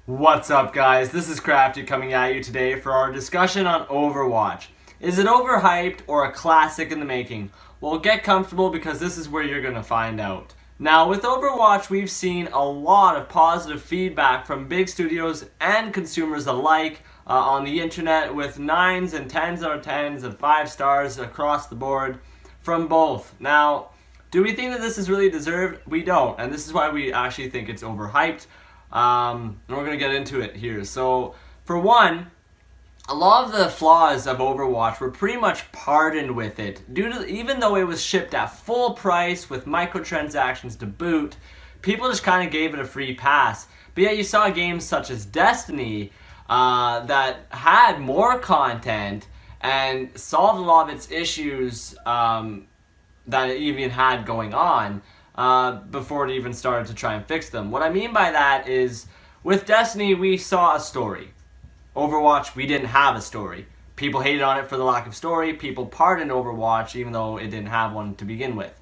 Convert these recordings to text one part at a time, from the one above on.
What's up, guys? This is Crafty coming at you today for our discussion on Overwatch. Is it overhyped or a classic in the making? Well, get comfortable because this is where you're going to find out. Now, with Overwatch, we've seen a lot of positive feedback from big studios and consumers alike on the internet with 9s and 10s out of 10s and 5 stars across the board from both. Now, do we think that this is really deserved? We don't, and this is why we actually think it's overhyped. And we're going to get into it here. So, for one, a lot of the flaws of Overwatch were pretty much pardoned with it. Even though it was shipped at full price with microtransactions to boot, people just kind of gave it a free pass. But yet you saw games such as Destiny that had more content and solved a lot of its issues that it even had going on before it even started to try and fix them. What I mean by that is, with Destiny, we saw a story. Overwatch, we didn't have a story. People hated on it for the lack of story. People pardoned Overwatch even though it didn't have one to begin with.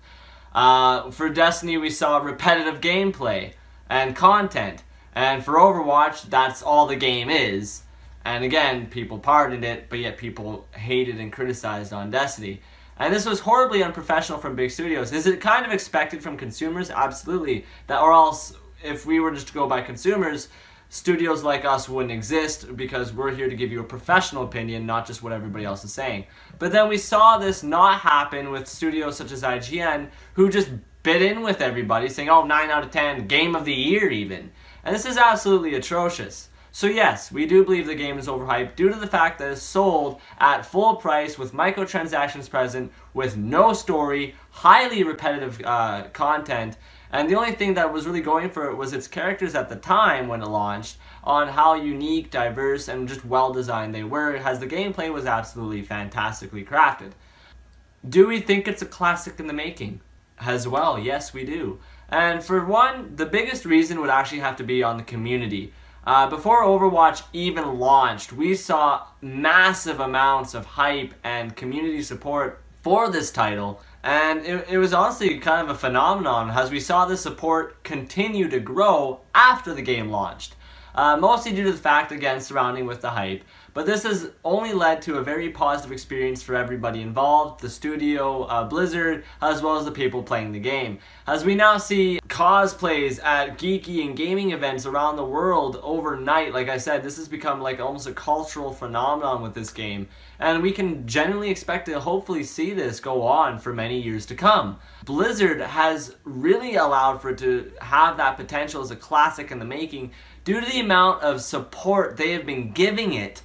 For Destiny, we saw repetitive gameplay and content. And for Overwatch, that's all the game is. And again, people pardoned it, but yet people hated and criticized on Destiny. And this was horribly unprofessional from big studios. Is it kind of expected from consumers? Absolutely. Or else, if we were just to go by consumers, studios like us wouldn't exist because we're here to give you a professional opinion, not just what everybody else is saying. But then we saw this not happen with studios such as IGN, who just bit in with everybody, saying, oh, 9 out of 10, game of the year even. And this is absolutely atrocious. So yes, we do believe the game is overhyped due to the fact that it's sold at full price with microtransactions present, with no story, highly repetitive content, and the only thing that was really going for it was its characters at the time when it launched, on how unique, diverse, and just well-designed they were, as the gameplay was absolutely fantastically crafted. Do we think it's a classic in the making? As well, yes we do. And for one, the biggest reason would actually have to be on the community. Before Overwatch even launched, we saw massive amounts of hype and community support for this title, and it was honestly kind of a phenomenon as we saw the support continue to grow after the game launched. Mostly due to the fact, again, surrounding with the hype. But this has only led to a very positive experience for everybody involved, the studio, Blizzard, as well as the people playing the game. As we now see cosplays at geeky and gaming events around the world overnight, like I said, this has become like almost a cultural phenomenon with this game. And we can genuinely expect to hopefully see this go on for many years to come. Blizzard has really allowed for it to have that potential as a classic in the making due to the amount of support they have been giving it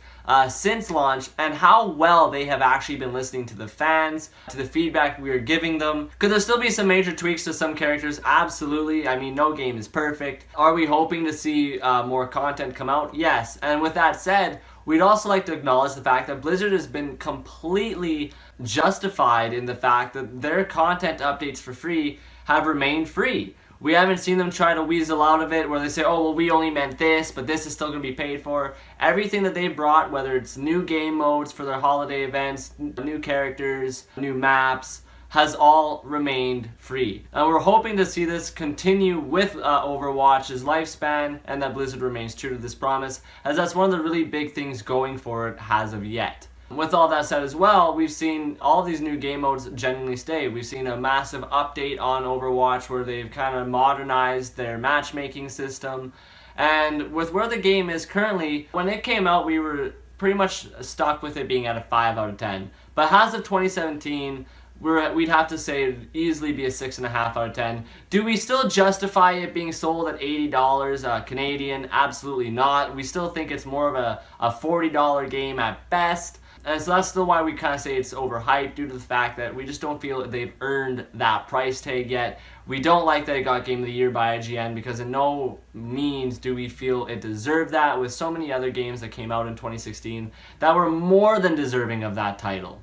since launch, and how well they have actually been listening to the fans, to the feedback we are giving them. Could there still be some major tweaks to some characters? Absolutely. I mean, no game is perfect. Are we hoping to see more content come out? Yes. And with that said, we'd also like to acknowledge the fact that Blizzard has been completely justified in the fact that their content updates for free have remained free. We haven't seen them try to weasel out of it where they say, oh, well, we only meant this, but this is still going to be paid for. Everything that they brought, whether it's new game modes for their holiday events, new characters, new maps, has all remained free. And we're hoping to see this continue with Overwatch's lifespan, and that Blizzard remains true to this promise, as that's one of the really big things going for it as of yet. With all that said as well, we've seen all these new game modes genuinely stay. We've seen a massive update on Overwatch where they've kind of modernized their matchmaking system. And with where the game is currently, when it came out, we were pretty much stuck with it being at a 5 out of 10. But as of 2017, we'd have to say it'd easily be a 6.5 out of 10. Do we still justify it being sold at $80 Canadian? Absolutely not. We still think it's more of a $40 game at best. And so that's still why we kind of say it's overhyped, due to the fact that we just don't feel they've earned that price tag yet. We don't like that it got Game of the Year by IGN because in no means do we feel it deserved that, with so many other games that came out in 2016 that were more than deserving of that title.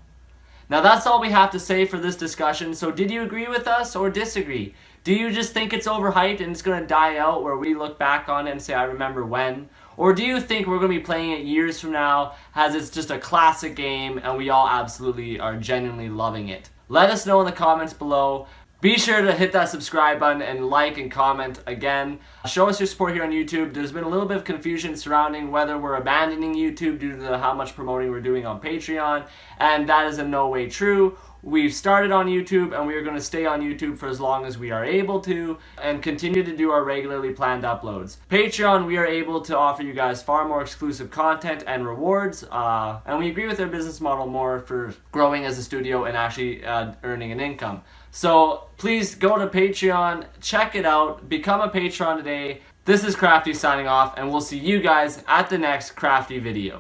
Now that's all we have to say for this discussion. So did you agree with us or disagree? Do you just think it's overhyped and it's going to die out where we look back on it and say, I remember when? Or do you think we're going to be playing it years from now as it's just a classic game and we all absolutely are genuinely loving it? Let us know in the comments below. Be sure to hit that subscribe button and like and comment again. Show us your support here on YouTube. There's been a little bit of confusion surrounding whether we're abandoning YouTube due to how much promoting we're doing on Patreon, and that is in no way true. We've started on YouTube and we are going to stay on YouTube for as long as we are able to and continue to do our regularly planned uploads. Patreon, we are able to offer you guys far more exclusive content and rewards, and we agree with their business model more for growing as a studio and actually earning an income. So please go to Patreon, check it out, become a patron today. This is Crafty signing off, and we'll see you guys at the next Crafty video.